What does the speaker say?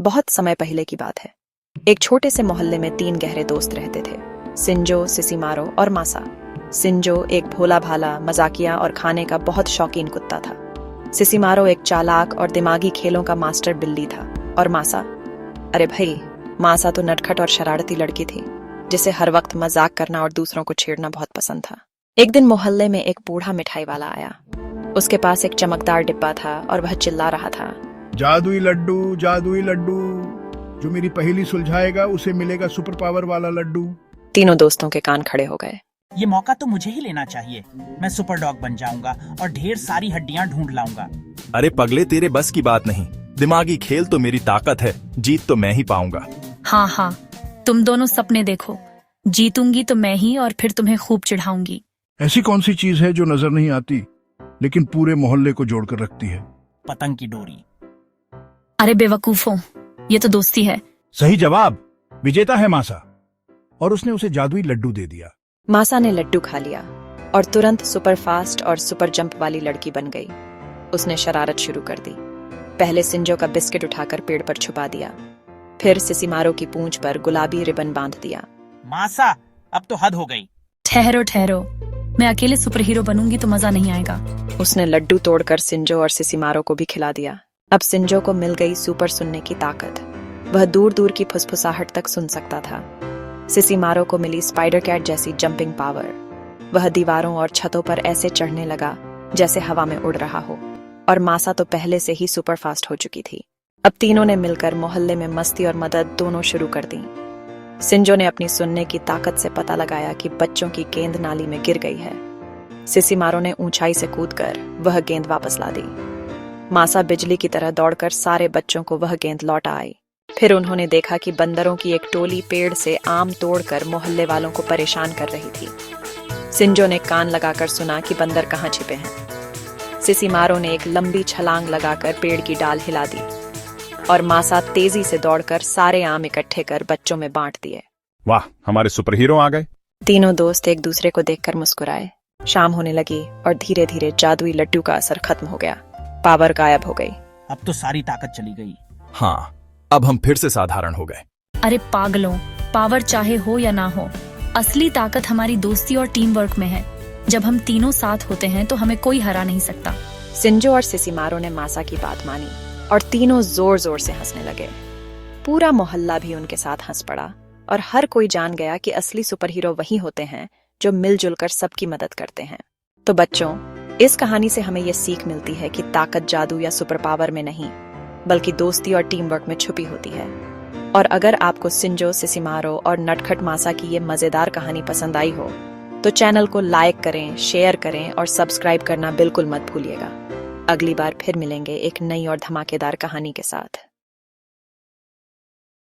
बहुत समय पहले की बात है। एक छोटे से मोहल्ले में 3 गहरे दोस्त रहते थे, सिंजो, सिसिमारो और मासा। सिंजो एक भोला भाला, मजाकिया और खाने का बहुत शौकीन कुत्ता था। सिसिमारो एक चालाक और दिमागी खेलों का मास्टर बिल्ली था। और मासा, अरे भाई, मासा तो नटखट और शरारती लड़की थी, जिसे हर वक्त मजाक करना और दूसरों को छेड़ना बहुत पसंद था। एक दिन मोहल्ले में एक बूढ़ा मिठाई वाला आया। उसके पास एक चमकदार डिब्बा था और वह चिल्ला रहा था, जादुई लड्डू, जादुई लड्डू, जो मेरी पहेली सुलझाएगा उसे मिलेगा सुपर पावर वाला लड्डू। तीनों दोस्तों के कान खड़े हो गए। ये मौका तो मुझे ही लेना चाहिए। मैं सुपर डॉग बन जाऊंगा और ढेर सारी हड्डियां ढूंढ लाऊंगा। अरे पगले, तेरे बस की बात नहीं। दिमागी खेल तो मेरी ताकत है, जीत तो मैं ही पाऊंगा। हाँ हाँ, तुम दोनों सपने देखो। जीतूंगी तो मैं ही, और फिर तुम्हें खूब चिढ़ाऊंगी। ऐसी कौन सी चीज है जो नजर नहीं आती लेकिन पूरे मोहल्ले को जोड़कर रखती है? पतंग की डोरी। अरे बेवकूफों, ये तो दोस्ती है। सही जवाब। विजेता है मासा, और उसने उसे जादुई लड्डू दे दिया। मासा ने लड्डू खा लिया और तुरंत सुपर फास्ट और सुपर जंप वाली लड़की बन गई। उसने शरारत शुरू कर दी। पहले सिंजो का बिस्किट उठाकर पेड़ पर छुपा दिया, फिर सिसिमारो की पूंछ पर गुलाबी रिबन बांध दिया। मासा, अब तो हद हो गई। ठहरो ठहरो, मैं अकेले सुपर हीरो बनूंगी तो मजा नहीं आएगा। उसने लड्डू तोड़कर सिंजो और सिसिमारो को भी खिला दिया। अब सिंजो को मिल गई सुपर सुनने की ताकत। वह दूर दूर की फुसफुसाहट तक सुन सकता था। सिसिमारो को मिली स्पाइडर कैट जैसी जंपिंग पावर। वह दीवारों और छतों पर ऐसे चढ़ने लगा जैसे हवा में उड़ रहा हो। और मासा तो पहले से ही सुपर फास्ट हो चुकी थी। अब तीनों ने मिलकर मोहल्ले में मस्ती और मदद दोनों शुरू कर दी। सिंजो ने अपनी सुनने की ताकत से पता लगाया कि बच्चों की गेंद नाली में गिर गई है। सिसिमारो ने ऊंचाई से कूदकर वह गेंद वापस ला दी। मासा बिजली की तरह दौड़कर सारे बच्चों को वह गेंद लौटा आई। फिर उन्होंने देखा कि बंदरों की एक टोली पेड़ से आम तोड़कर मोहल्ले वालों को परेशान कर रही थी। सिंजो ने कान लगाकर सुना कि बंदर कहाँ छिपे हैं। सिसिमारो ने एक लंबी छलांग लगाकर पेड़ की डाल हिला दी और मासा तेजी से दौड़कर सारे आम इकट्ठे कर बच्चों में बांट दिए। वाह, हमारे सुपर हीरो आ गए। तीनों दोस्त एक दूसरे को देखकर मुस्कुराए। शाम होने लगी और धीरे धीरे जादुई लड्डू का असर खत्म हो गया। पावर गायब हो गई। अब तो सारी ताकत चली गई। हाँ, अब हम फिर से साधारण हो गए। अरे पागलों, पावर चाहे हो या ना हो, असली ताकत हमारी दोस्ती और टीम वर्क में है। जब हम तीनों साथ होते हैं तो हमें कोई हरा नहीं सकता। सिंजो और सिसिमारो ने मासा की बात मानी और तीनों जोर जोर से हंसने लगे। पूरा मोहल्ला भी उनके साथ हंस पड़ा और हर कोई जान गया कि असली सुपर हीरो वही होते हैं जो मिलजुल कर सबकी मदद करते हैं। तो बच्चों, इस कहानी से हमें यह सीख मिलती है कि ताकत जादू या सुपर पावर में नहीं, बल्कि दोस्ती और टीम वर्क में छुपी होती है। और अगर आपको सिंजो, सिसिमारो और नटखट मासा की ये मजेदार कहानी पसंद आई हो तो चैनल को लाइक करें, शेयर करें और सब्सक्राइब करना बिल्कुल मत भूलिएगा। अगली बार फिर मिलेंगे एक नई और धमाकेदार कहानी के साथ।